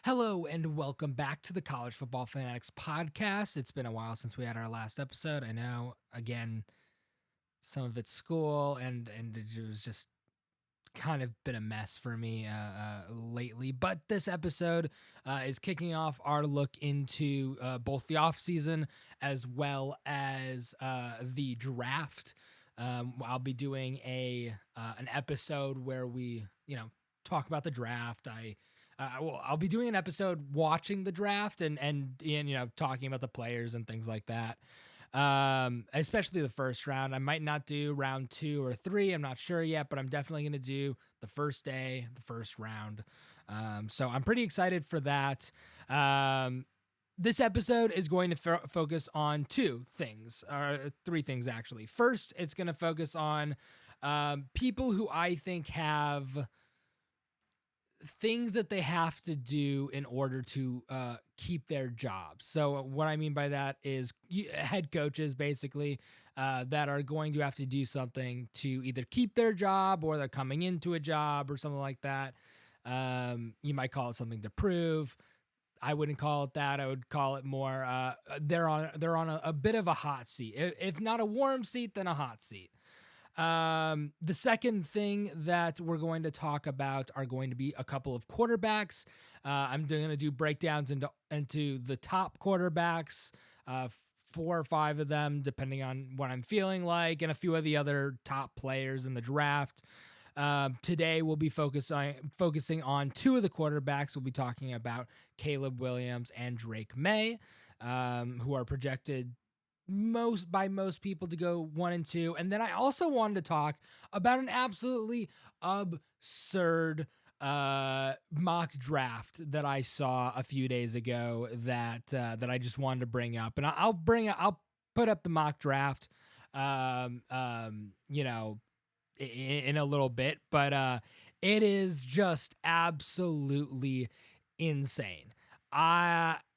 Hello and welcome back to the College Football Fanatics podcast. It's been a while since we had our last episode. I know, again, some of it's school and it was just kind of been a mess for me lately. But this episode is kicking off our look into both the off season as well as the draft. I'll be doing an episode where we talk about the draft. I'll be doing an episode watching the draft and talking about the players and things like that. Especially the first round. I might not do round 2 or 3. I'm not sure yet, but I'm definitely going to do the first day, the first round. So I'm pretty excited for that. This episode is going to focus on 2 things, or 3 things actually. First, it's going to focus on people who I think have things that they have to do in order to keep their jobs. So what I mean by that is head coaches basically that are going to have to do something to either keep their job or they're coming into a job or something like that. You might call it something to prove. I wouldn't call it that. I would call it more they're on a bit of a hot seat. If not a warm seat, then a hot seat. The second thing that we're going to talk about are going to be a couple of quarterbacks. I'm going to do breakdowns into the top quarterbacks, 4 or 5 of them, depending on what I'm feeling like, and a few of the other top players in the draft. Today we'll be focusing on 2 of the quarterbacks. We'll be talking about Caleb Williams and Drake May, who are projected by most people to go 1 and 2. And then I also wanted to talk about an absolutely absurd mock draft that I saw a few days ago that I just wanted to bring up. And I'll put up the mock draft in a little bit, but it is just absolutely insane.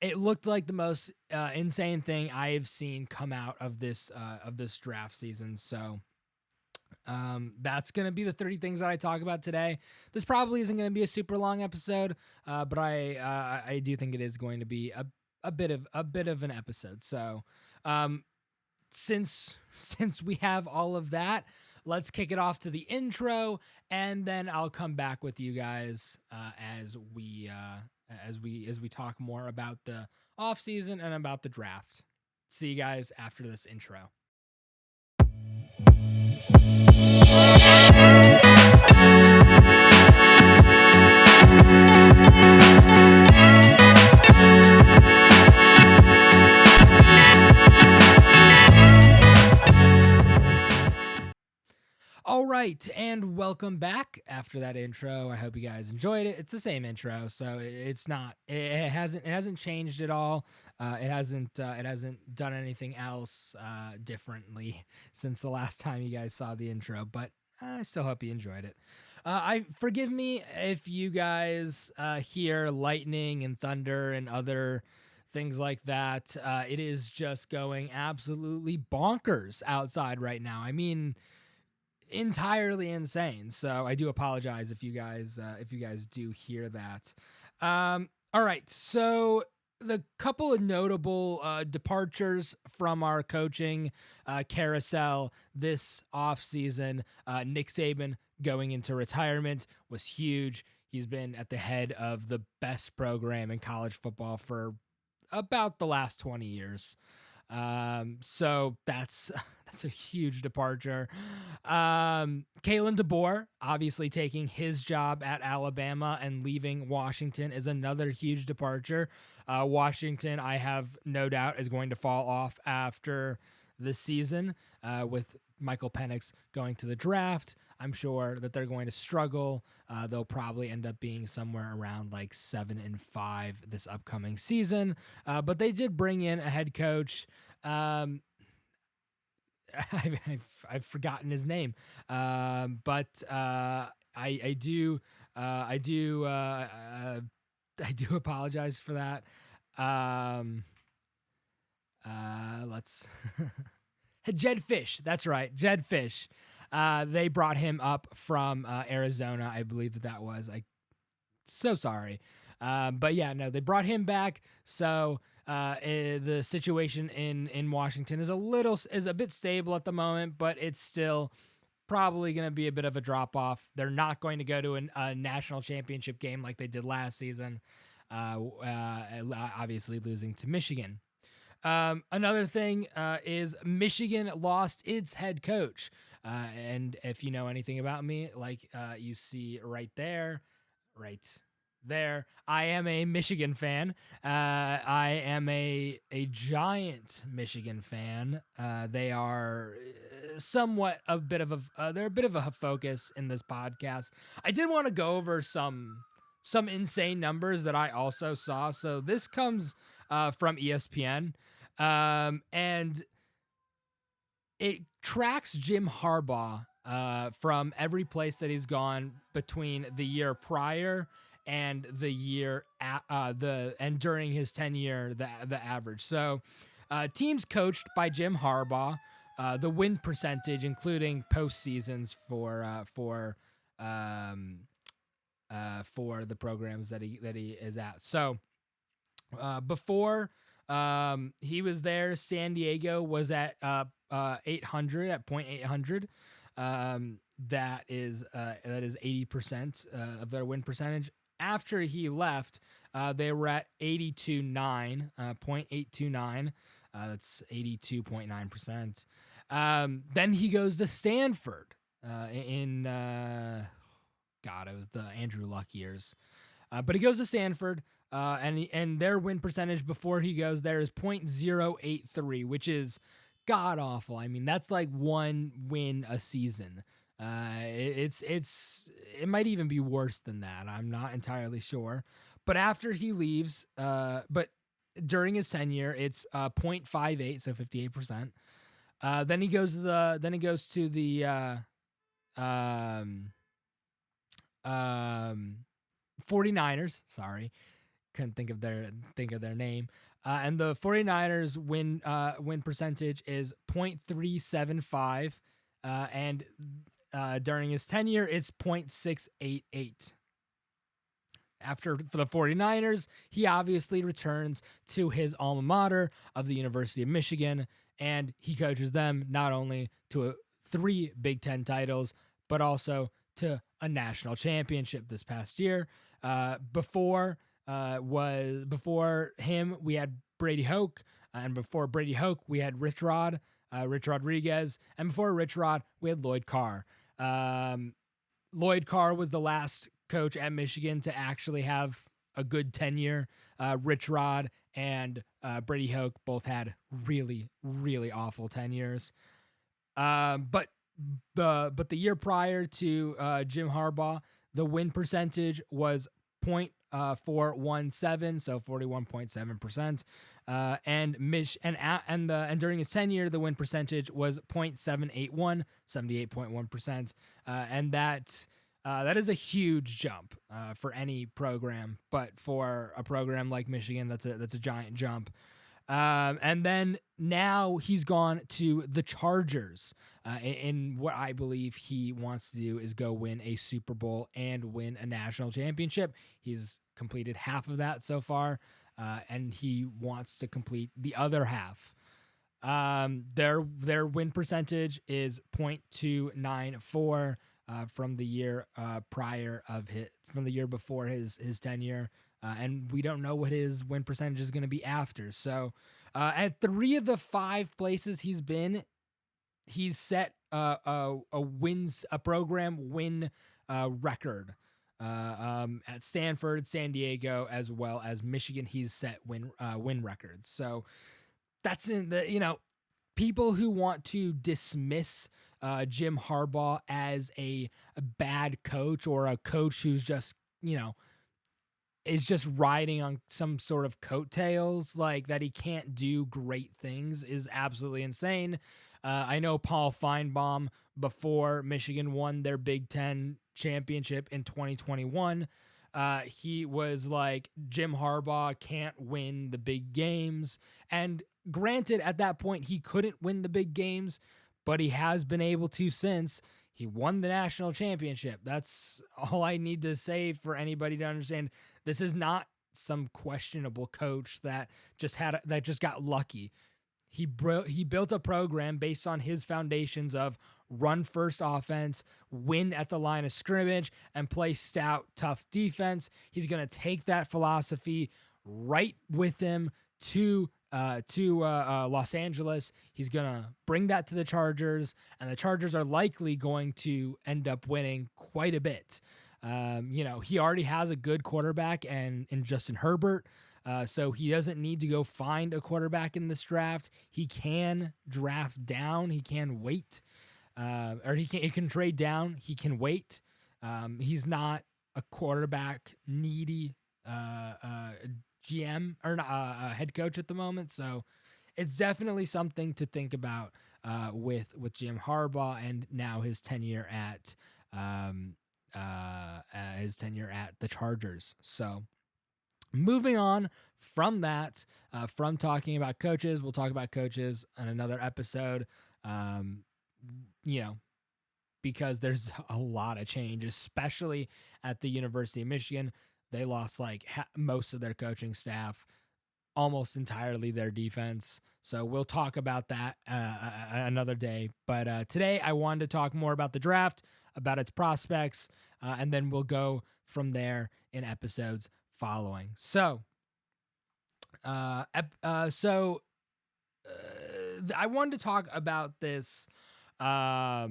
It looked like the most insane thing I have seen come out of this draft season. So that's going to be the 30 things that I talk about today. This probably isn't going to be a super long episode, but I do think it is going to be a bit of an episode. So since we have all of that, let's kick it off to the intro, and then I'll come back with you guys as we talk more about the offseason and about the draft. See you guys after this intro. All right, and welcome back after that intro. I hope you guys enjoyed it. It's the same intro, so it hasn't changed at all. It hasn't done anything else differently since the last time you guys saw the intro, but I still hope you enjoyed it. Forgive me if you guys hear lightning and thunder and other things like that. It is just going absolutely bonkers outside right now. I mean, entirely insane. So I do apologize if you guys do hear that. All right. So the couple of notable departures from our coaching carousel this offseason, Nick Saban going into retirement was huge. He's been at the head of the best program in college football for about the last 20 years. So that's a huge departure. Kalen DeBoer obviously taking his job at Alabama and leaving Washington is another huge departure. Washington, I have no doubt, is going to fall off after the season with Michael Penix going to the draft. I'm sure that they're going to struggle. They'll probably end up being somewhere around like 7-5 this upcoming season. But they did bring in a head coach. I've forgotten his name. But I do apologize for that. Let's Jedd Fisch. That's right. Jedd Fisch. They brought him up from Arizona. I believe that was. So sorry. But yeah, no, they brought him back. So the situation in Washington is a bit stable at the moment, but it's still probably going to be a bit of a drop off. They're not going to go to a national championship game like they did last season, obviously losing to Michigan. Another thing is Michigan lost its head coach. And if you know anything about me, like you see right there, I am a Michigan fan. I am a giant Michigan fan. They are somewhat a bit of they're a bit of a focus in this podcast. I did want to go over some insane numbers that I also saw. So this comes from ESPN, and it tracks Jim Harbaugh from every place that he's gone between the year prior and the year and during his tenure, the average. So teams coached by Jim Harbaugh, the win percentage, including postseasons for the programs that he is at. So before he was there, San Diego was at 800 at 0.800. That is 80% of their win percentage. After he left, they were at 82.9, 0.829. That's 82.9%. Then he goes to Stanford in it was the Andrew Luck years. But he goes to Stanford, and their win percentage before he goes there is 0.083, which is god awful. I mean, that's like one win a season. It might even be worse than that. I'm not entirely sure. But after he leaves, but during his tenure, it's 0.58, so 58%. Then he goes to the 49ers. Sorry, couldn't think of their name. And the 49ers win percentage is 0.375, and during his tenure, it's 0.688. For the 49ers, he obviously returns to his alma mater of the University of Michigan, and he coaches them not only to 3 Big Ten titles, but also to a national championship this past year. Before him, we had Brady Hoke, and before Brady Hoke, we had Rich Rodriguez, and before Rich Rod, we had Lloyd Carr. Lloyd Carr was the last coach at Michigan to actually have a good tenure. Rich Rod and Brady Hoke both had really, really awful tenures. But the year prior to Jim Harbaugh, the win percentage was 0.417, so 41.7%. And during his tenure, the win percentage was 0.781, 78.1%. And that is a huge jump for any program, but for a program like Michigan, that's a giant jump. And then now he's gone to the Chargers. And what I believe he wants to do is go win a Super Bowl and win a national championship. He's completed half of that so far, and he wants to complete the other half. Their win percentage is 0.294 from the year from the year before his tenure. And we don't know what his win percentage is going to be after. So at 3 of the 5 places he's been, he's set a program win record. At Stanford, San Diego, as well as Michigan, he's set win records. So that's in the people who want to dismiss Jim Harbaugh as a bad coach or a coach who's just is just riding on some sort of coattails, like that he can't do great things, is absolutely insane. I know Paul Feinbaum, before Michigan won their Big Ten championship in 2021, he was like, Jim Harbaugh can't win the big games. And granted, at that point, he couldn't win the big games, but he has been able to since. He won the national championship. That's all I need to say for anybody to understand. This is not some questionable coach that just got lucky. He built a program based on his foundations of run first offense, win at the line of scrimmage, and play stout, tough defense. He's going to take that philosophy right with him to Los Angeles. He's going to bring that to the Chargers, and the Chargers are likely going to end up winning quite a bit. He already has a good quarterback and in Justin Herbert. So he doesn't need to go find a quarterback in this draft. He can draft down. He can wait, or he can trade down. He can wait. He's not a quarterback needy GM or head coach at the moment. So it's definitely something to think about with Jim Harbaugh and now his tenure at the Chargers. So moving on from that, from talking about coaches, we'll talk about coaches in another episode. Because there's a lot of change, especially at the University of Michigan. They lost most of their coaching staff, almost entirely their defense. So we'll talk about that another day. But today I wanted to talk more about the draft, about its prospects, and then we'll from there in episodes following. So, I wanted to talk about this, mock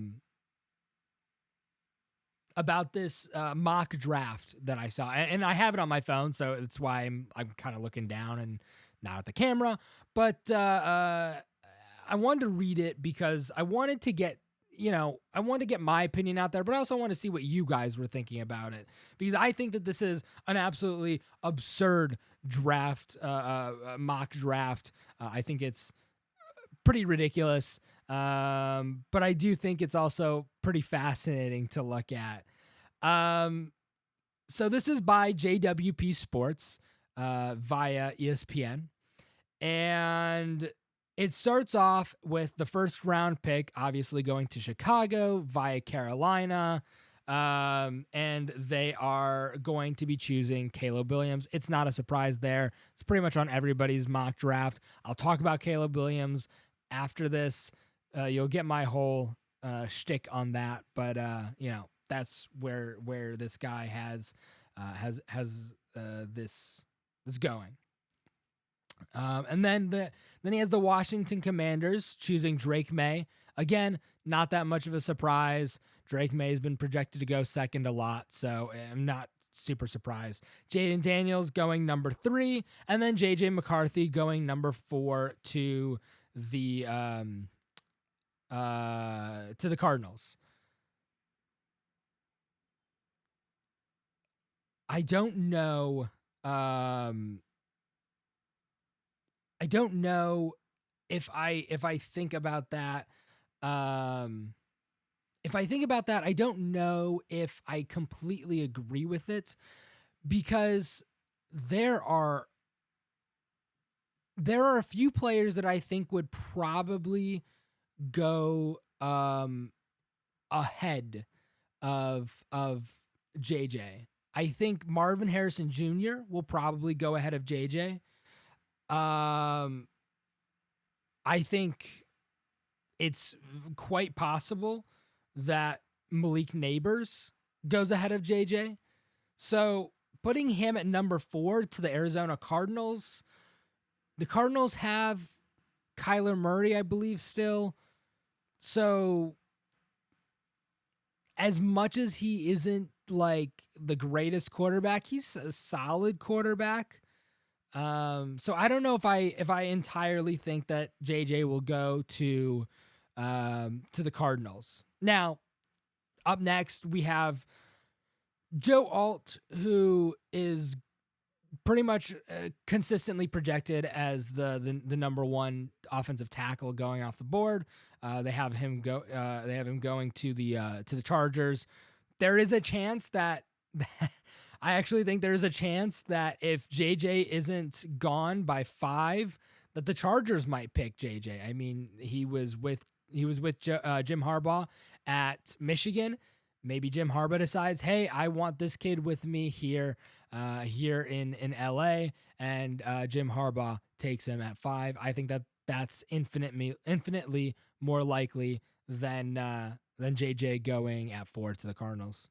draft that I saw, and I have it on my phone, so that's why I'm kind of looking down and not at the camera. But I wanted to read it because I wanted to get my opinion out there, but I also want to see what you guys were thinking about it, because I think that this is an absolutely absurd draft, mock draft. I think it's pretty ridiculous, but I do think it's also pretty fascinating to look at. So this is by JWP Sports via ESPN, and it starts off with the first round pick, obviously going to Chicago via Carolina, and they are going to be choosing Caleb Williams. It's not a surprise there. It's pretty much on everybody's mock draft. I'll talk about Caleb Williams after this. You'll get my whole shtick on that, but that's where this guy has this going. And then he has the Washington Commanders choosing Drake May. Again, not that much of a surprise. Drake May has been projected to go second a lot, so I'm not super surprised. Jaden Daniels going number 3, and then JJ McCarthy going number 4 to the Cardinals. I don't know. I don't know if I think about that. If I think about that, I don't know if I completely agree with it, because there are a few players that I think would probably go ahead of JJ. I think Marvin Harrison Jr. will probably go ahead of JJ. I think it's quite possible that Malik Neighbors goes ahead of JJ. So putting him at number 4 to the Arizona Cardinals. The Cardinals have Kyler Murray, I believe, still. So as much as he isn't like the greatest quarterback, he's a solid quarterback. So I don't know if I entirely think that JJ will go to the Cardinals. Now, up next we have Joe Alt, who is pretty much consistently projected as the number 1 offensive tackle going off the board. They have him going to the Chargers. There is a chance that I actually think there's a chance that if JJ isn't gone by 5, that the Chargers might pick JJ. I mean, he was with Jim Harbaugh at Michigan. Maybe Jim Harbaugh decides, hey, I want this kid with me here here in LA, and Jim Harbaugh takes him at 5. I think that's infinitely more likely than JJ going at 4 to the Cardinals.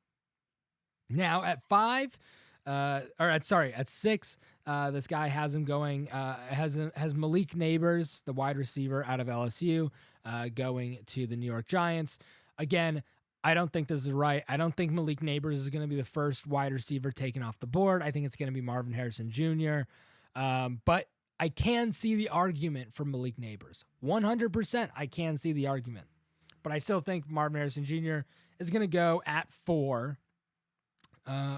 Now at 5, at 6, this guy has him going. Has Malik Nabers, the wide receiver out of LSU, going to the New York Giants. Again, I don't think this is right. I don't think Malik Nabers is going to be the first wide receiver taken off the board. I think it's going to be Marvin Harrison Jr. But I can see the argument for Malik Nabers. 100%, I can see the argument. But I still think Marvin Harrison Jr. is going to go at 4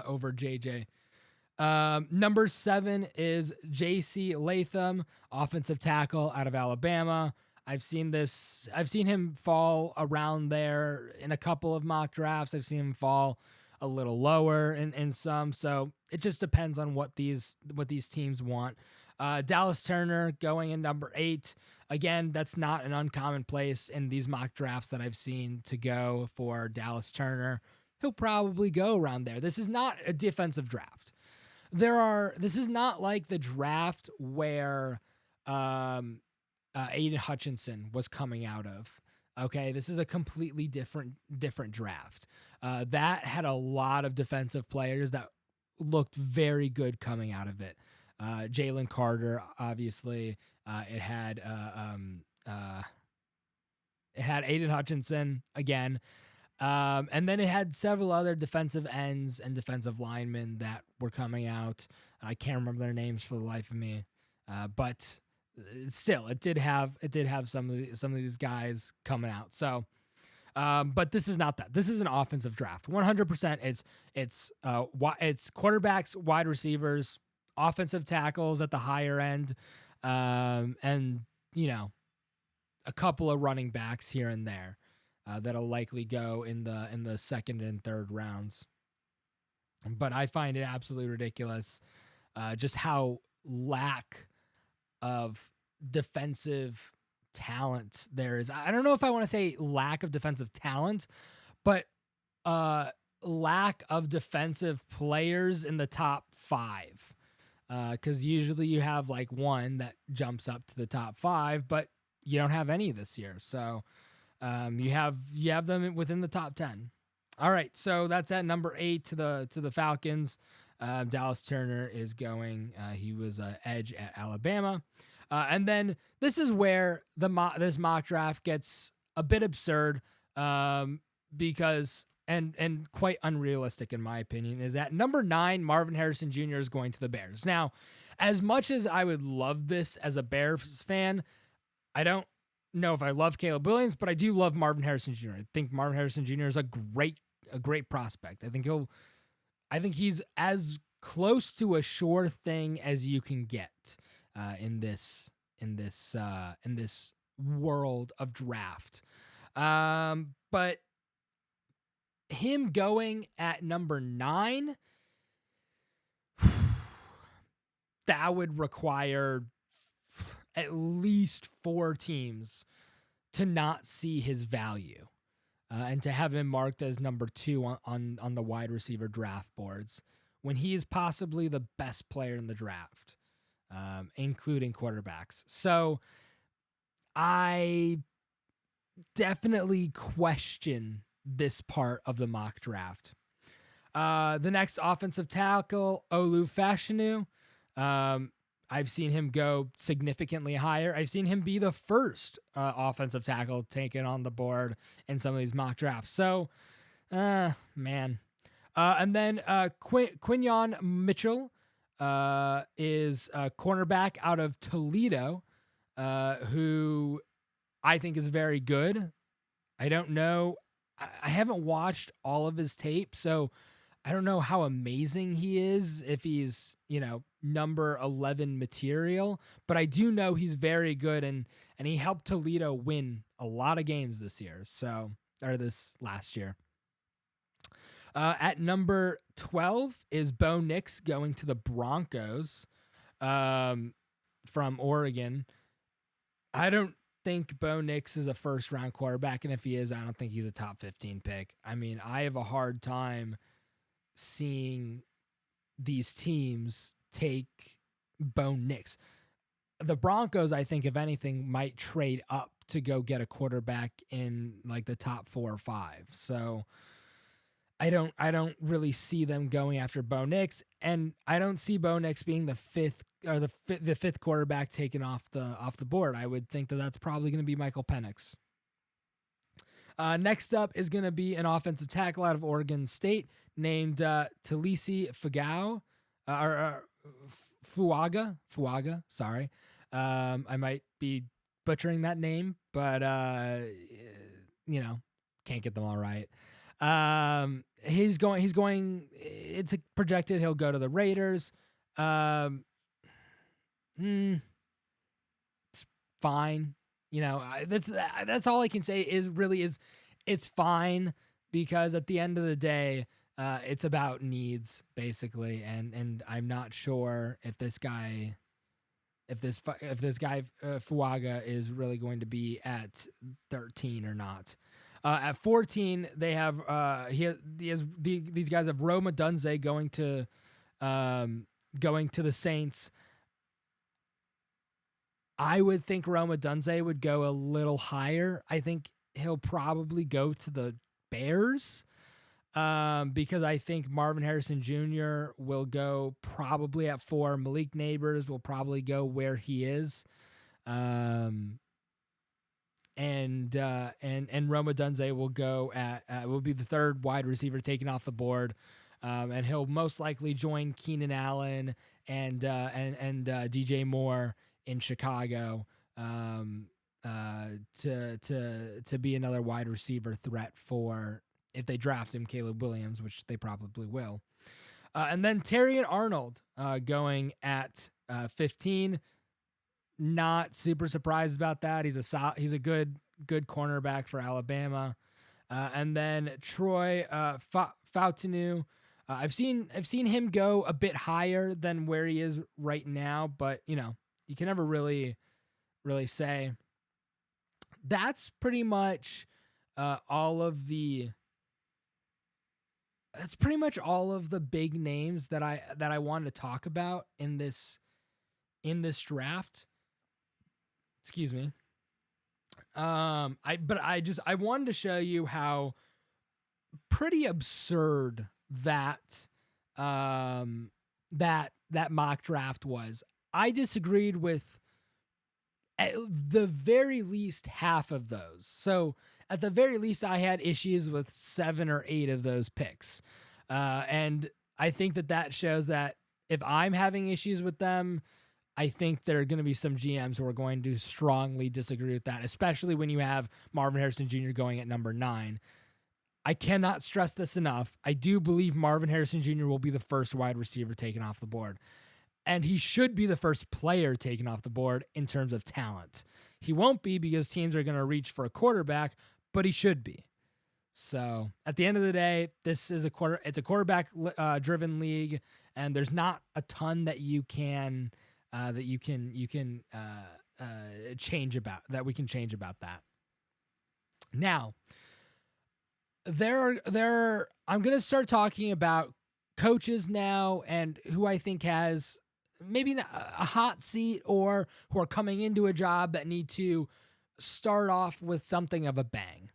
over JJ. Number 7 is J.C. Latham, offensive tackle out of Alabama. I've seen him fall around there in a couple of mock drafts. I've seen him fall a little lower in some. So it just depends on what these teams want. Dallas Turner going in number 8. Again, that's not an uncommon place in these mock drafts that I've seen to go for Dallas Turner. He'll probably go around there. This is not a defensive draft. This is not like the draft where Aiden Hutchinson was coming out of. Okay, this is a completely different draft. That had a lot of defensive players that looked very good coming out of it. Jalen Carter, obviously. It had Aiden Hutchinson again. And then it had several other defensive ends and defensive linemen that were coming out. I can't remember their names for the life of me. But still, it did have some of these guys coming out. So, but this is not that. This is an offensive draft. 100%. It's quarterbacks, wide receivers, offensive tackles at the higher end, and a couple of running backs here and there that'll likely go in the second and third rounds. But I find it absolutely ridiculous, just how lack of defensive talent there is. I don't know if I want to say lack of defensive talent, but lack of defensive players in the top 5. Because usually you have like one that jumps up to the top 5, but you don't have any this year. So you have them within the top 10. All right, so that's at number 8 to the Falcons. Dallas Turner is going. He was an edge at Alabama. And then this is where this mock draft gets a bit absurd because and quite unrealistic in my opinion, is at number 9, Marvin Harrison Jr. is going to the Bears. Now, as much as I would love this as a Bears fan, I don't know if I love Caleb Williams, but I do love Marvin Harrison Jr. I think Marvin Harrison Jr. is a great prospect. I think he's as close to a sure thing as you can get in this world of draft. But him going at number 9, that would require at least 4 teams to not see his value and to have him marked as number 2 on the wide receiver draft boards when he is possibly the best player in the draft, including quarterbacks. So I definitely question this part of the mock draft. The next offensive tackle, Olu Fashanu. I've seen him go significantly higher. I've seen him be the first offensive tackle taken on the board in some of these mock drafts. So, man. And then Quinyon Mitchell is a cornerback out of Toledo, who I think is very good. I don't know. I haven't watched all of his tape, so I don't know how amazing he is, if he's, number 11 material, but I do know he's very good, and he helped Toledo win a lot of games this last year. At number 12 is Bo Nix going to the Broncos from Oregon. I don't think Bo Nix is a first-round quarterback, and if he is, I don't think he's a top 15 pick. I mean, I have a hard time seeing these teams take Bo Nix. The Broncos, I think, if anything, might trade up to go get a quarterback in like the top 4 or 5. So I don't really see them going after Bo Nix, and I don't see Bo Nix being the fifth quarterback taken off the board. I would think that that's probably going to be Michael Penix. Next up is going to be an offensive tackle out of Oregon State named Talisi Fugau, or Fuaga. Sorry, I might be butchering that name, but can't get them all right. He's going. It's projected he'll go to the Raiders. It's fine. That's all I can say is it's fine, because at the end of the day, it's about needs basically, and I'm not sure if this guy Fuaga is really going to be at 13 or not. At 14, they have these guys have Rome Odunze going to the Saints. I would think Rome Odunze would go a little higher. I think he'll probably go to the Bears, because I think Marvin Harrison Jr. will go probably at 4. Malik Neighbors will probably go where he is. And Rome Odunze will go will be the third wide receiver taken off the board, and he'll most likely join Keenan Allen and DJ Moore in Chicago, to be another wide receiver threat for, if they draft him, Caleb Williams, which they probably will. And then Terrion Arnold going at 15. Not super surprised about that. He's a good cornerback for Alabama. And then Troy Fautanu. I've seen him go a bit higher than where he is right now, but you can never really say. That's pretty much all of the big names that I wanted to talk about in this draft. Excuse me. I wanted to show you how pretty absurd that mock draft was. I disagreed with at the very least half of those. So at the very least, I had issues with 7 or 8 of those picks. And I think that shows that if I'm having issues with them, I think there are going to be some GMs who are going to strongly disagree with that, especially when you have Marvin Harrison Jr. going at number 9. I cannot stress this enough. I do believe Marvin Harrison Jr. will be the first wide receiver taken off the board. And he should be the first player taken off the board in terms of talent. He won't be because teams are going to reach for a quarterback, but he should be. So at the end of the day, this is it's a quarterback driven league, and there's not a ton that you can change about that. Now, I'm going to start talking about coaches now, and who I think has maybe a hot seat or who are coming into a job that need to start off with something of a bang.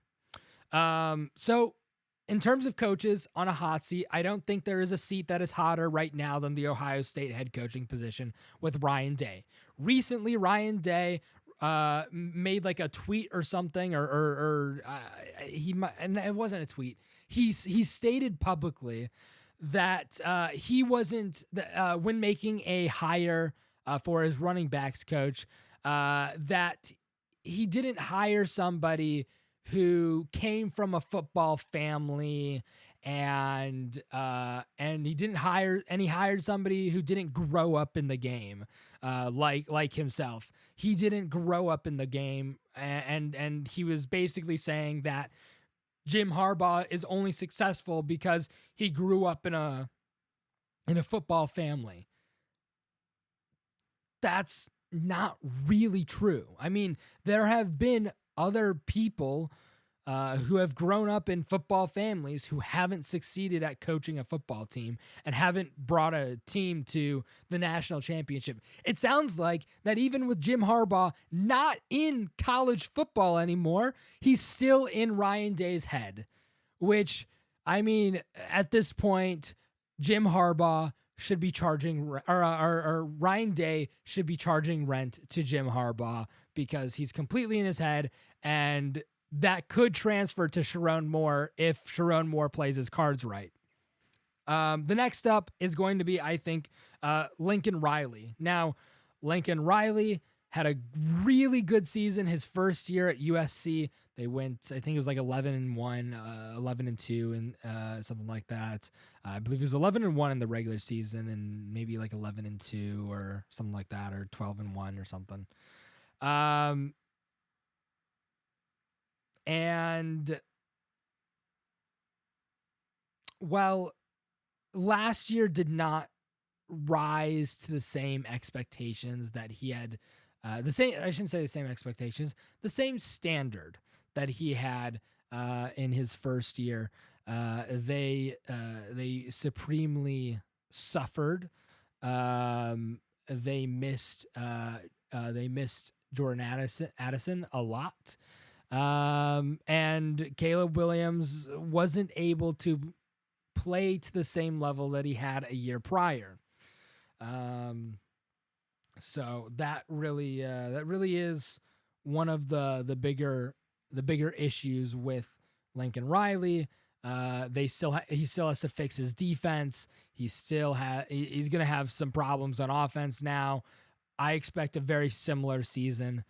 So in terms of coaches on a hot seat, I don't think there is a seat that is hotter right now than the Ohio State head coaching position with Ryan Day. Recently, Ryan Day made like a tweet or something, or and it wasn't a tweet. He stated publicly that he wasn't when making a hire for his running backs coach, that he didn't hire somebody who came from a football family, and he hired somebody who didn't grow up in the game, like himself. He didn't grow up in the game, and he was basically saying that Jim Harbaugh is only successful because he grew up in a football family. That's not really true. I mean, there have been other people who have grown up in football families who haven't succeeded at coaching a football team and haven't brought a team to the national championship. It sounds like that even with Jim Harbaugh not in college football anymore, he's still in Ryan Day's head, which, I mean, at this point, Jim Harbaugh should be charging, or Ryan Day should be charging rent to Jim Harbaugh because he's completely in his head, and that could transfer to Sherrone Moore if Sherrone Moore plays his cards right. The next up is going to be, I think, Lincoln Riley. Now, Lincoln Riley had a really good season his first year at USC. They went, I think it was like 11-1, 11-2, and something like that. I believe it was 11-1 in the regular season, and maybe like 11-2 or something like that, or 12-1 or something. And well, last year did not rise to the same expectations that he had. I shouldn't say the same expectations, the same standard that he had in his first year. They supremely suffered. They missed Jordan Addison a lot. And Caleb Williams wasn't able to play to the same level that he had a year prior. So that really is one of the bigger issues with Lincoln Riley. He still has to fix his defense. He's going to have some problems on offense now. I expect a very similar season,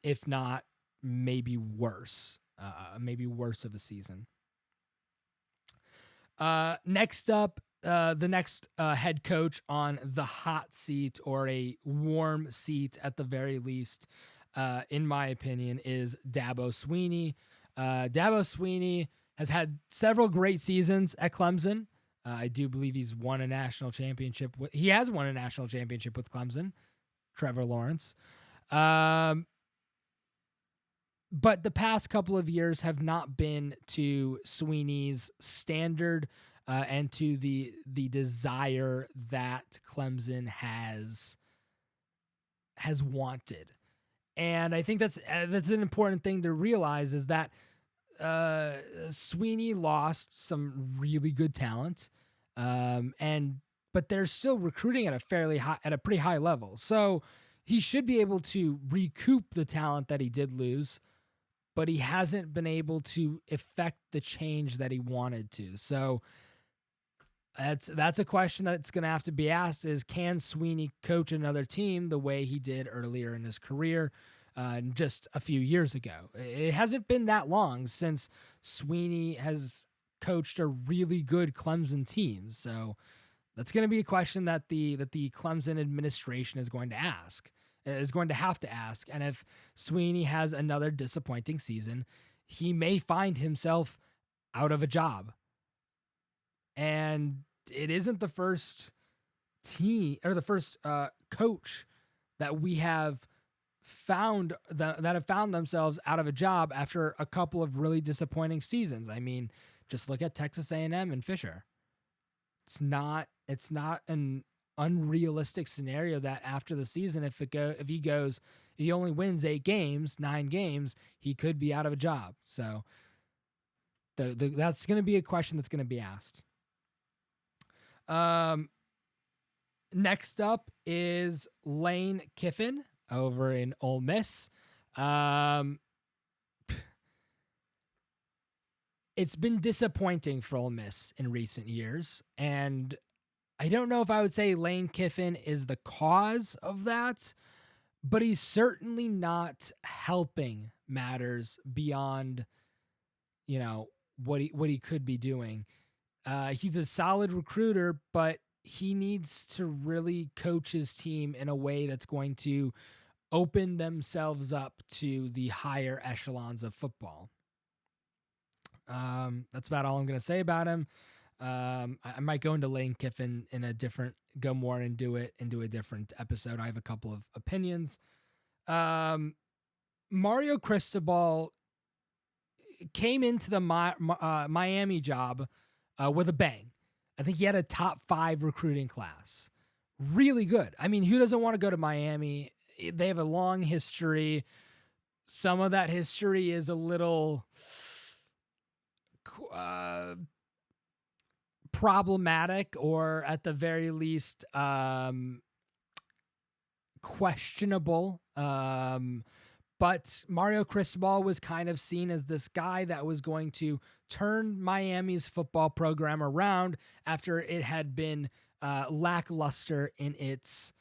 if not maybe worse of a season. Next up, the next head coach on the hot seat, or a warm seat at the very least, in my opinion, is Dabo Swinney. Dabo Swinney has had several great seasons at Clemson. I do believe he has won a national championship with Clemson, Trevor Lawrence. But the past couple of years have not been to Swinney's standard, and to the desire that Clemson has wanted. And I think that's an important thing to realize, is that Swinney lost some really good talent, but they're still recruiting at a pretty high level. So he should be able to recoup the talent that he did lose, but he hasn't been able to effect the change that he wanted to. So that's a question that's going to have to be asked, is can Swinney coach another team the way he did earlier in his career, just a few years ago? It hasn't been that long since Swinney has coached a really good Clemson team. So that's going to be a question that the Clemson administration is going to have to ask. And if Swinney has another disappointing season, he may find himself out of a job. And it isn't the first team or the first coach that we have found that have found themselves out of a job after a couple of really disappointing seasons. I mean, just look at Texas A&M and Fisher. It's not an unrealistic scenario that after the season, if he only wins 9 games, he could be out of a job. So that's going to be a question that's going to be asked. Next up is Lane Kiffin over in Ole Miss. It's been disappointing for Ole Miss in recent years, and I don't know if I would say Lane Kiffin is the cause of that, but he's certainly not helping matters beyond, what he could be doing. He's a solid recruiter, but he needs to really coach his team in a way that's going to open themselves up to the higher echelons of football. That's about all I'm going to say about him. I might go into Lane Kiffin go more into a different episode. I have a couple of opinions. Mario Cristobal, came into the Miami job with a bang. I think he had a top 5 recruiting class. Really good. I mean, who doesn't want to go to Miami? They have a long history. Some of that history is a little problematic, or at the very least questionable. But Mario Cristobal was kind of seen as this guy that was going to turn Miami's football program around after it had been lackluster in its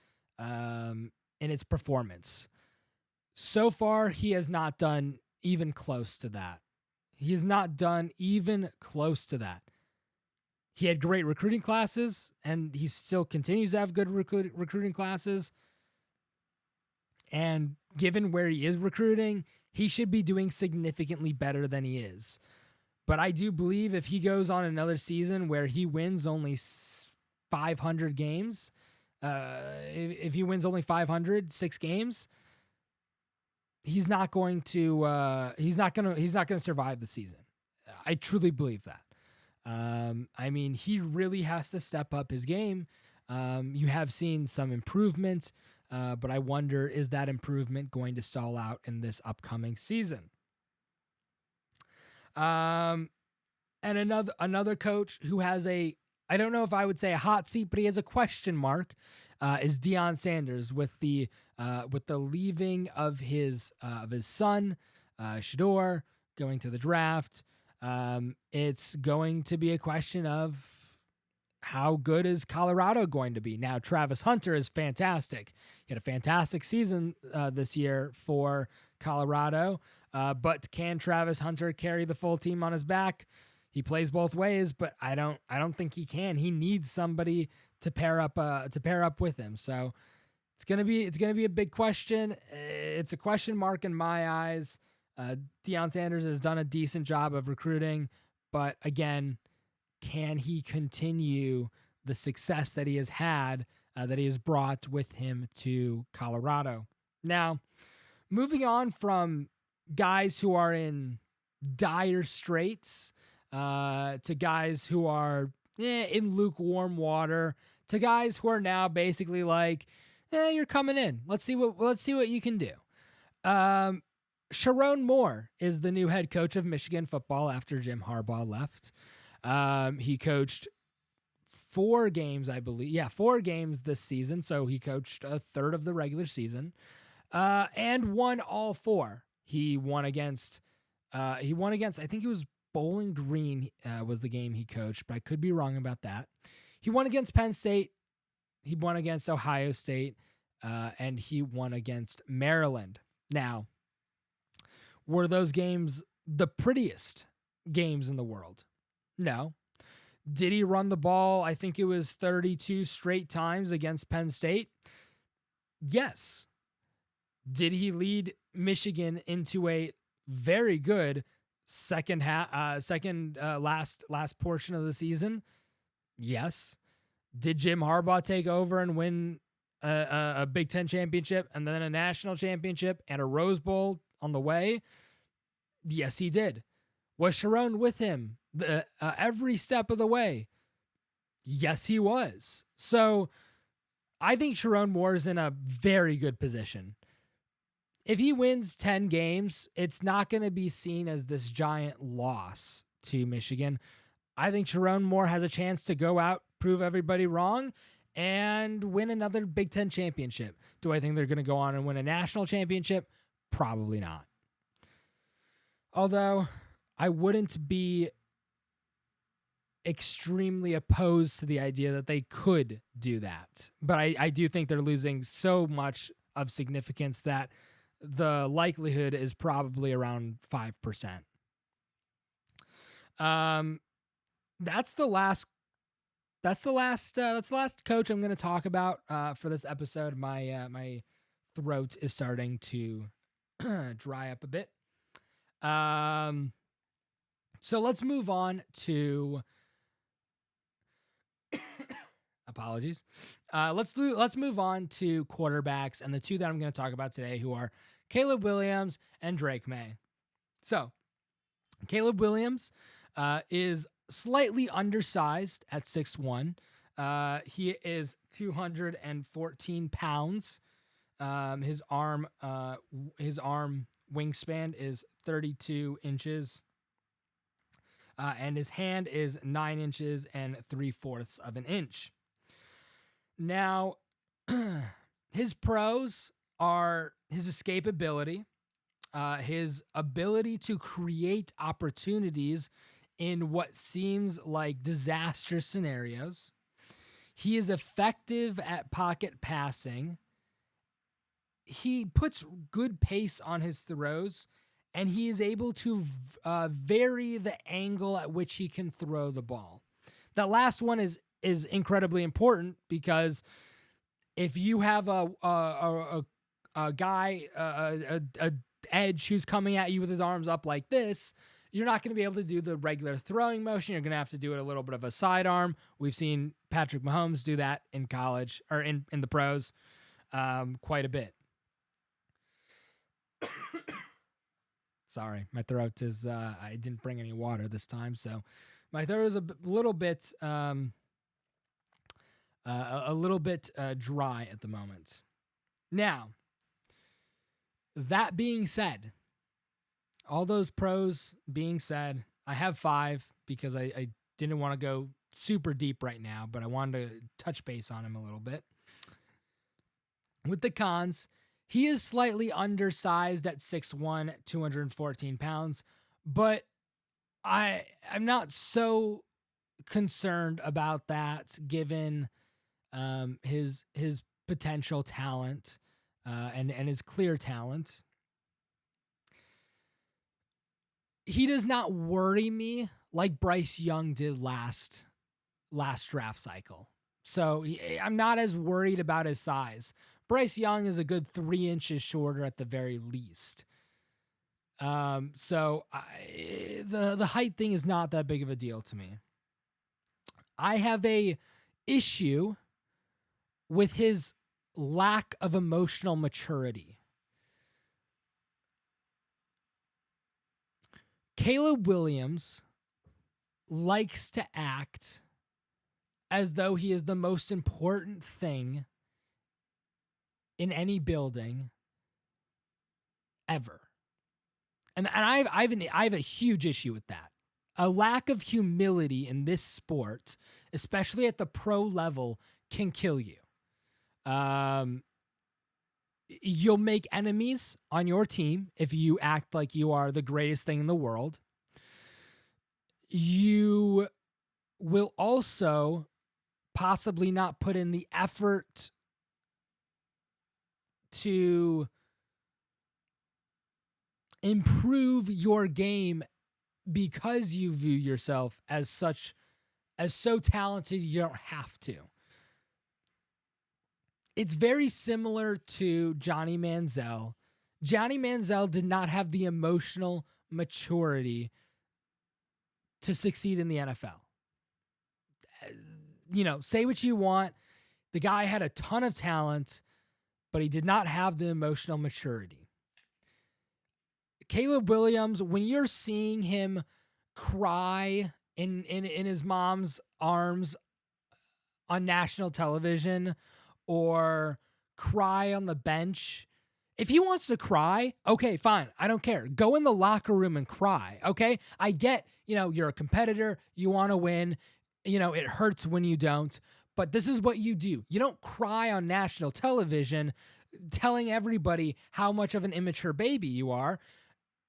performance. So far, he has not done even close to that. He has not done even close to that. He had great recruiting classes, and he still continues to have good recruiting classes. And given where he is recruiting, he should be doing significantly better than he is. But I do believe if he goes on another season where he wins only 500 games, if he wins only 6 games, he's not going to survive the season. I truly believe that. I mean, he really has to step up his game. You have seen some improvement, but I wonder, is that improvement going to stall out in this upcoming season? And another coach who has I don't know if I would say a hot seat, but he has a question mark, is Deion Sanders with the leaving of his son, Shedeur, going to the draft. It's going to be a question of how good is Colorado going to be? Now, Travis Hunter is fantastic. He had a fantastic season this year for Colorado, but can Travis Hunter carry the full team on his back? He plays both ways, but I don't think he can. He needs somebody to pair up with him. So it's gonna be a big question. It's a question mark in my eyes. Deion Sanders has done a decent job of recruiting, but again, can he continue the success that he has had, that he has brought with him to Colorado? Now, moving on from guys who are in dire straits to guys who are in lukewarm water, to guys who are now basically like, you're coming in. Let's see what you can do. Sherrone Moore is the new head coach of Michigan football after Jim Harbaugh left. He coached 4 games, I believe. Yeah, 4 games this season. So he coached a third of the regular season, and won all 4. He won against, I think it was Bowling Green was the game he coached, but I could be wrong about that. He won against Penn State. He won against Ohio State, and he won against Maryland. Now, were those games the prettiest games in the world? No. Did he run the ball? I think it was 32 straight times against Penn State. Yes. Did he lead Michigan into a very good last portion of the season? Yes. Did Jim Harbaugh take over and win a Big Ten championship and then a national championship and a Rose Bowl on the way? Yes, he did. Was Sherrone with him every step of the way? Yes, he was. So I think Sherrone Moore is in a very good position. If he wins 10 games, it's not going to be seen as this giant loss to Michigan. I think Sherrone Moore has a chance to go out, prove everybody wrong, and win another Big Ten championship. Do I think they're going to go on and win a national championship? Probably not. Although I wouldn't be extremely opposed to the idea that they could do that. But I do think they're losing so much of significance that the likelihood is probably around 5%. That's the last coach I'm going to talk about for this episode. My throat is starting to dry up a bit. So let's move on to apologies. Let's move on to quarterbacks, and the 2 that I'm going to talk about today, who are Caleb Williams and Drake May. So Caleb Williams is slightly undersized at 6'1". He is 214 pounds. His arm wingspan is 32 inches. And his hand is 9 inches and 3/4 of an inch. Now, his pros are his escapability, his ability to create opportunities in what seems like disaster scenarios. He is effective at pocket passing. He puts good pace on his throws, and he is able to vary the angle at which he can throw the ball. That last one is incredibly important, because if you have a guy, a edge who's coming at you with his arms up like this, you're not going to be able to do the regular throwing motion. You're going to have to do it a little bit of a sidearm. We've seen Patrick Mahomes do that in college, or in the pros, quite a bit. Sorry, my throat is, I didn't bring any water this time, so my throat is a little bit dry at the moment. Now, that being said, all those pros being said, I have 5 because I didn't want to go super deep right now, but I wanted to touch base on him a little bit. With the cons, he is slightly undersized at 6'1", 214 pounds, but I'm not so concerned about that, given his potential talent and his clear talent. He does not worry me like Bryce Young did last draft cycle. So I'm not as worried about his size. Bryce Young is a good 3 inches shorter at the very least. So the height thing is not that big of a deal to me. I have a issue with his lack of emotional maturity. Caleb Williams likes to act as though he is the most important thing in any building ever. And I have a huge issue with that. A lack of humility in this sport, especially at the pro level, can kill you. You'll make enemies on your team if you act like you are the greatest thing in the world. You will also possibly not put in the effort to improve your game because you view yourself as so talented you don't have to. It's very similar to Johnny Manziel. Johnny Manziel did not have the emotional maturity to succeed in the NFL. You know, say what you want. The guy had a ton of talent, but he did not have the emotional maturity. Caleb Williams, when you're seeing him cry in his mom's arms on national television, or cry on the bench, if he wants to cry, okay, fine. I don't care. Go in the locker room and cry, okay? I get, you're a competitor. You want to win. It hurts when you don't. But this is what you do. You don't cry on national television telling everybody how much of an immature baby you are.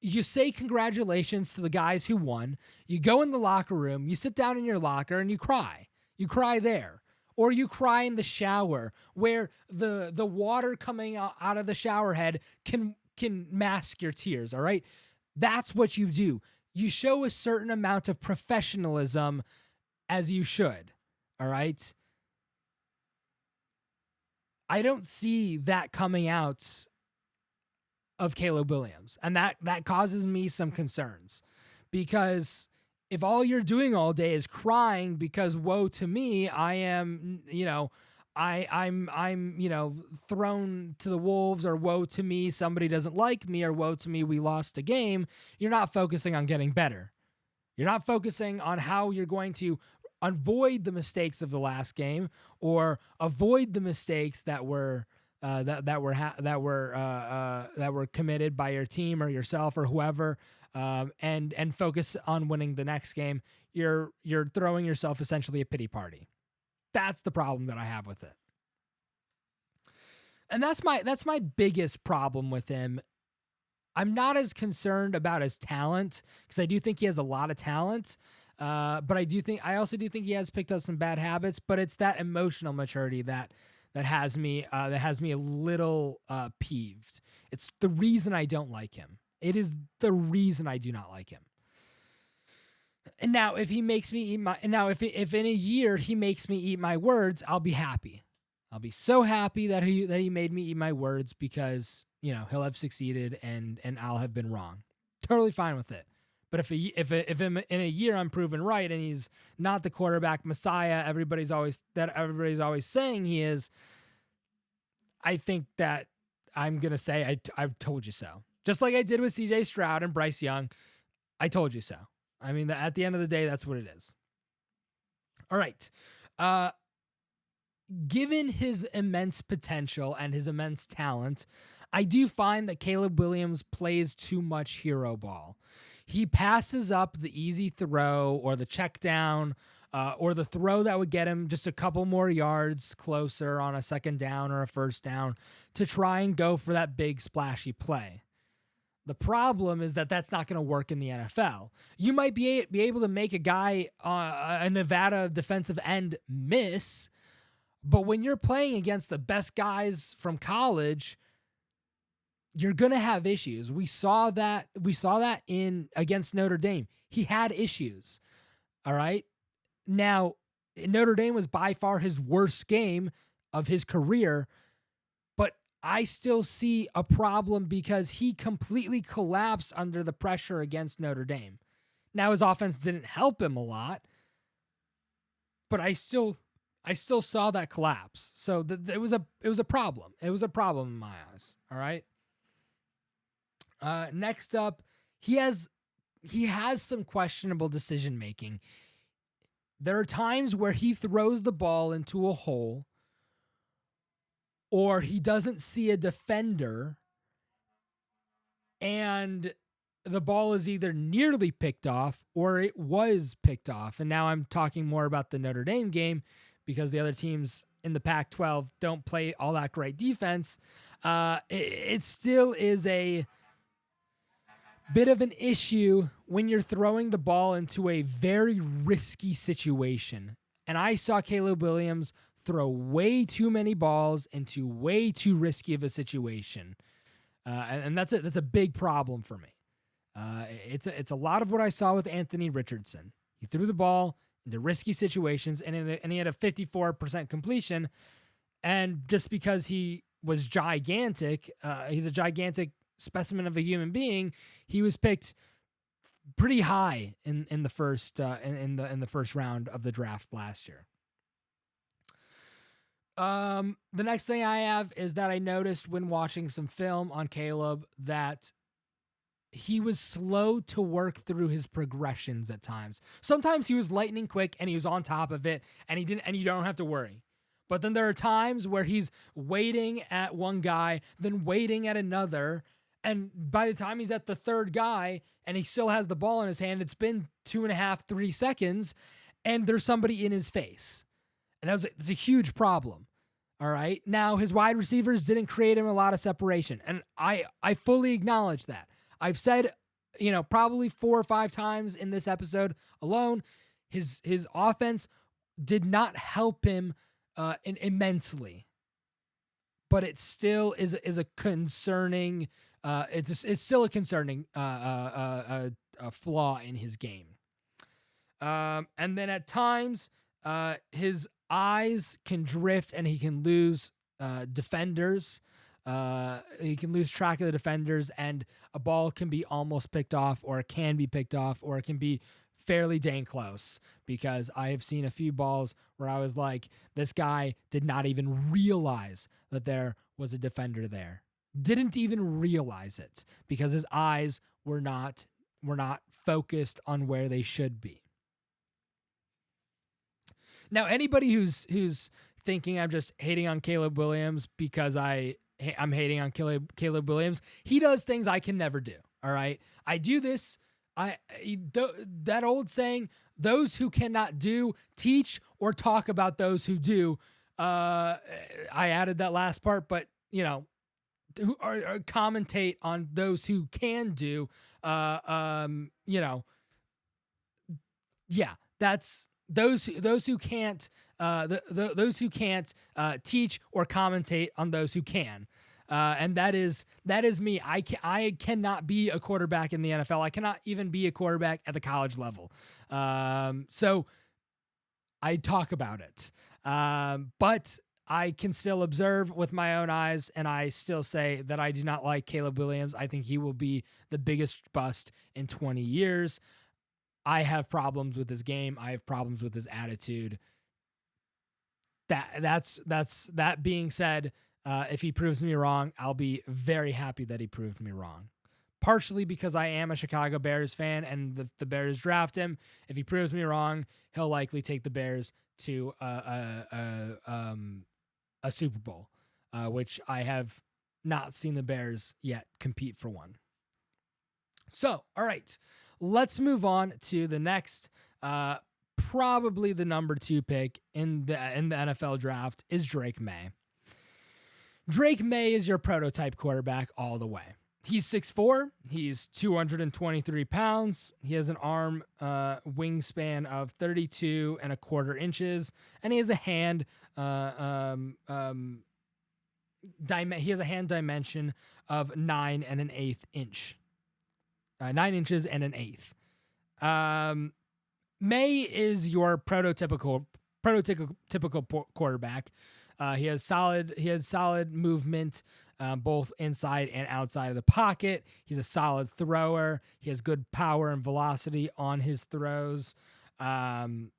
You say congratulations to the guys who won. You go in the locker room. You sit down in your locker and you cry. You cry there. Or you cry in the shower, where the water coming out of the shower head can mask your tears, all right? That's what you do. You show a certain amount of professionalism, as you should, all right? I don't see that coming out of Caleb Williams, and that causes me some concerns, because if all you're doing all day is crying because woe to me, I am, I'm thrown to the wolves, or woe to me, somebody doesn't like me, or woe to me, we lost a game. You're not focusing on getting better. You're not focusing on how you're going to avoid the mistakes of the last game, or avoid the mistakes that were that were committed by your team or yourself or whoever, and focus on winning the next game. You're throwing yourself essentially a pity party. That's the problem that I have with it. And that's my biggest problem with him. I'm not as concerned about his talent, because I do think he has a lot of talent. But I also do think he has picked up some bad habits, but it's that emotional maturity that has me a little peeved. It's the reason I don't like him. It is the reason I do not like him. And now if he makes me eat if in a year he makes me eat my words, I'll be happy. I'll be so happy that he made me eat my words, because, he'll have succeeded and I'll have been wrong. Totally fine with it. But if in a year I'm proven right and he's not the quarterback messiah everybody's always saying he is, I think that I'm gonna say I've told you so. Just like I did with C.J. Stroud and Bryce Young, I told you so. I mean, at the end of the day, that's what it is. All right. Given his immense potential and his immense talent, I do find that Caleb Williams plays too much hero ball. He passes up the easy throw or the check down, or the throw that would get him just a couple more yards closer on a second down or a first down, to try and go for that big splashy play. The problem is that that's not going to work in the NFL. You might be able to make a guy, a Nevada defensive end, miss, but when you're playing against the best guys from college, you're going to have issues. We saw that against Notre Dame. He had issues. All right. Now, Notre Dame was by far his worst game of his career, but I still see a problem because he completely collapsed under the pressure against Notre Dame. Now, his offense didn't help him a lot, but I still saw that collapse. So it was a problem. It was a problem in my eyes. All right. Next up, he has some questionable decision making. There are times where he throws the ball into a hole, or he doesn't see a defender, and the ball is either nearly picked off or it was picked off. And now I'm talking more about the Notre Dame game, because the other teams in the Pac-12 don't play all that great defense. It still is a bit of an issue when you're throwing the ball into a very risky situation. And I saw Caleb Williams throw way too many balls into way too risky of a situation. And that's a big problem for me. It's a lot of what I saw with Anthony Richardson. He threw the ball into risky situations, and he had a 54% completion. And just because he was gigantic, he's a gigantic specimen of a human being, he was picked pretty high in the first in the first round of the draft last year. The next thing I have is that I noticed when watching some film on Caleb that he was slow to work through his progressions at times. Sometimes he was lightning quick and he was on top of it, and you don't have to worry. But then there are times where he's waiting at one guy, then waiting at another, and by the time he's at the third guy and he still has the ball in his hand, it's been 2.5, 3 seconds, and there's somebody in his face. And that's a huge problem. All right. Now, his wide receivers didn't create him a lot of separation, and I fully acknowledge that. I've said, probably 4 or 5 times in this episode alone, his offense did not help him immensely, but it still is a concerning. It's still a concerning flaw in his game. And then at times, his eyes can drift and he can lose defenders. He can lose track of the defenders, and a ball can be almost picked off, or it can be picked off, or it can be fairly dang close, because I have seen a few balls where I was like, this guy did not even realize that there was a defender there. Didn't even realize it because his eyes were not focused on where they should be. Now, anybody who's thinking I'm just hating on Caleb Williams because I'm hating on Caleb Williams, he does things I can never do. All right, I do this. That old saying, those who cannot do, teach or talk about those who do. I added that last part, but who or commentate on those who can do. Yeah, that's those who can't. Those who can't teach or commentate on those who can. And that is me. I cannot be a quarterback in the NFL. I cannot even be a quarterback at the college level. So I talk about it. But I can still observe with my own eyes, and I still say that I do not like Caleb Williams. I think he will be the biggest bust in 20 years. I have problems with his game. I have problems with his attitude. That being said, if he proves me wrong, I'll be very happy that he proved me wrong. Partially because I am a Chicago Bears fan and the Bears draft him. If he proves me wrong, he'll likely take the Bears to a Super Bowl, which I have not seen the Bears yet compete for one. So, all right, let's move on to the next, probably the number 2 pick in the NFL draft is Drake Maye. Drake Maye is your prototype quarterback all the way. He's 6'4", he's 223 pounds, he has an arm wingspan of 32 and a quarter inches, and he has a hand he has a hand dimension of 9 1/8 inch. 9 inches and 1/8. Maye is your prototypical quarterback. He has solid movement, both inside and outside of the pocket. He's a solid thrower. He has good power and velocity on his throws. The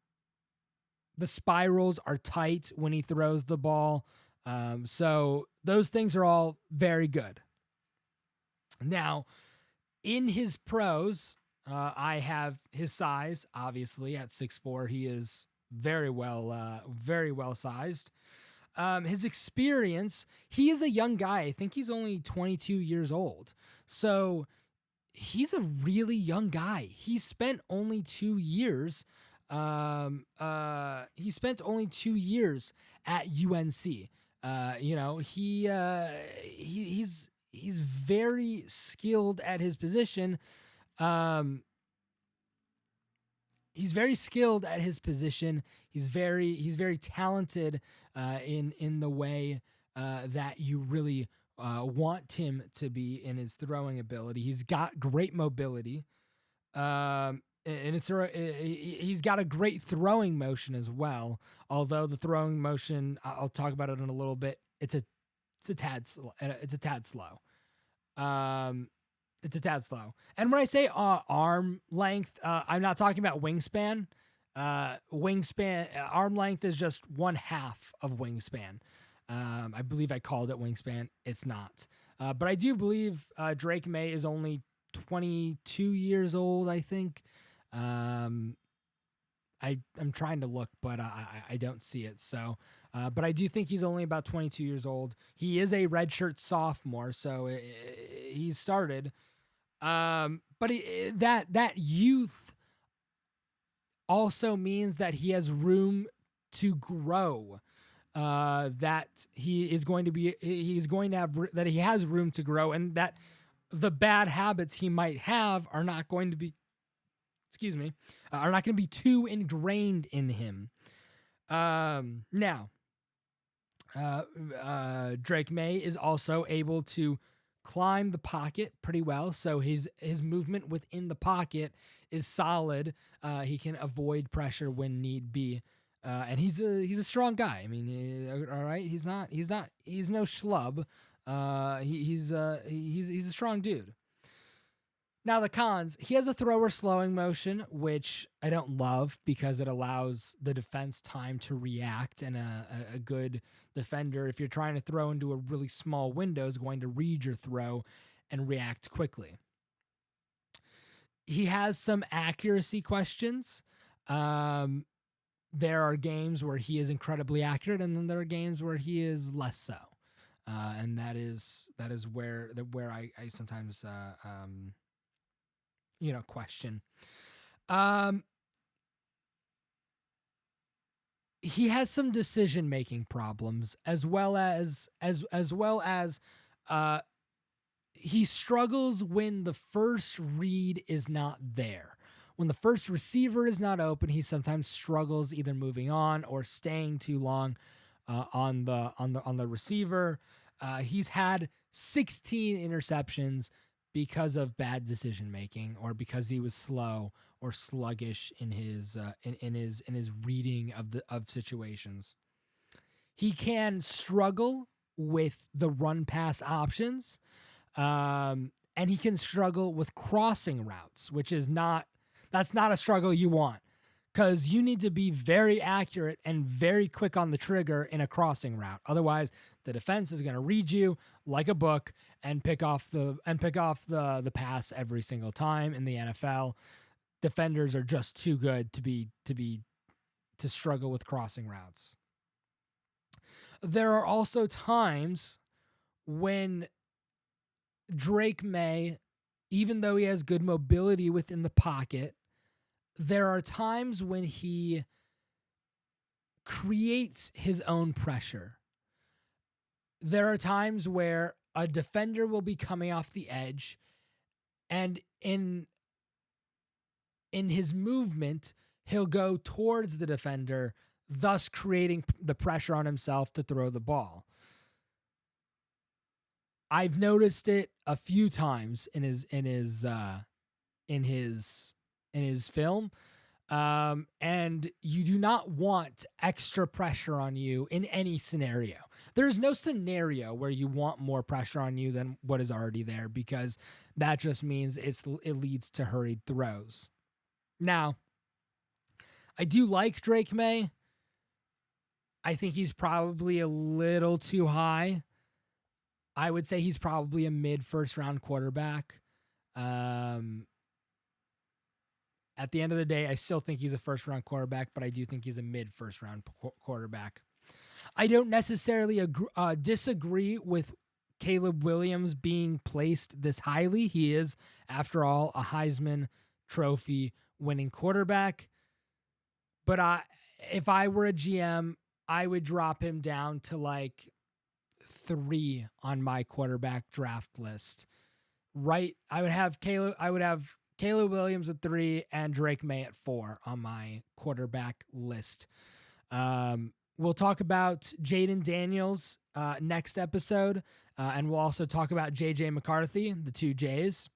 spirals are tight when he throws the ball. So those things are all very good. Now, in his pros, I have his size, obviously, at 6'4". He is very well sized. His experience, he is a young guy. I think he's only 22 years old. So he's a really young guy. He spent only 2 years. He spent only 2 years at UNC. He's very skilled at his position. He's very skilled at his position. He's very talented in the way that you really want him to be in his throwing ability. He's got great mobility, and he's got a great throwing motion as well. Although the throwing motion, I'll talk about it in a little bit. It's a tad slow. It's a tad slow. And when I say arm length, I'm not talking about wingspan. Arm length is just 1/2 of wingspan. I believe I called it wingspan. It's not. But I do believe Drake Maye is only 22 years old, I think. I'm trying to look, but I don't see it. So, but I do think he's only about 22 years old. He is a redshirt sophomore, so he started. But that youth also means that he has room to grow. That he has room to grow, and that the bad habits he might have are not going to be, are not going to be too ingrained in him. Now, Drake Maye is also able to climb the pocket pretty well, so his movement within the pocket is solid. He can avoid pressure when need be, and he's a strong guy. I mean, all right, he's no schlub. He's a strong dude. Now, the cons, he has a thrower slowing motion, which I don't love because it allows the defense time to react. And a good defender, if you're trying to throw into a really small window, is going to read your throw and react quickly. He has some accuracy questions. There are games where he is incredibly accurate, and then there are games where he is less so. And that is where I sometimes question. He has some decision making problems, as well as he struggles when the first read is not there. When the first receiver is not open, he sometimes struggles either moving on or staying too long on the receiver. He's had 16 interceptions because of bad decision making, or because he was slow or sluggish in his reading of situations. He can struggle with the run pass options, and he can struggle with crossing routes, which is that's not a struggle you want, because you need to be very accurate and very quick on the trigger in a crossing route. Otherwise, the defense is going to read you like a book and pick off the pass every single time. In the NFL, defenders are just too good to struggle with crossing routes. There are also times when Drake Maye, even though he has good mobility within the pocket, there are times when he creates his own pressure. There are times where a defender will be coming off the edge, and in his movement, he'll go towards the defender, thus creating the pressure on himself to throw the ball. I've noticed it a few times in his film. And you do not want extra pressure on you in any scenario. There's no scenario where you want more pressure on you than what is already there, because that just means it leads to hurried throws. Now, I do like Drake Maye. I think he's probably a little too high. I would say he's probably a mid first round quarterback. At the end of the day, I still think he's a first round quarterback, but I do think he's a mid first round quarterback. I don't necessarily disagree with Caleb Williams being placed this highly. He is, after all, a Heisman Trophy winning quarterback. But if I were a GM, I would drop him down to like 3 on my quarterback draft list. Right, I would have Caleb Williams at 3 and Drake Maye at 4 on my quarterback list. We'll talk about Jayden Daniels next episode, and we'll also talk about JJ McCarthy, the 2 J's,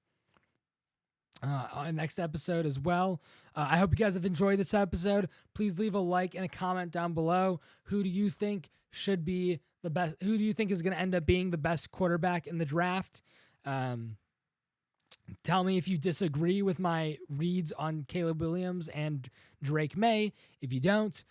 on next episode as well. I hope you guys have enjoyed this episode. Please leave a like and a comment down below. Who do you think should be the best? Who do you think is going to end up being the best quarterback in the draft? Tell me if you disagree with my reads on Caleb Williams and Drake Maye. If you don't,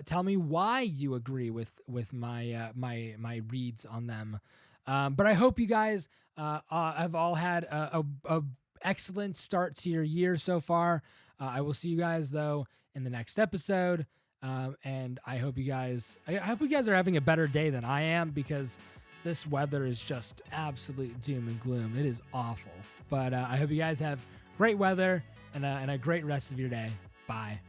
tell me why you agree with my my reads on them. But I hope you guys have all had a excellent start to your year so far. I will see you guys though in the next episode. And I hope you guys are having a better day than I am, because this weather is just absolute doom and gloom. It is awful. But I hope you guys have great weather and a great rest of your day. Bye.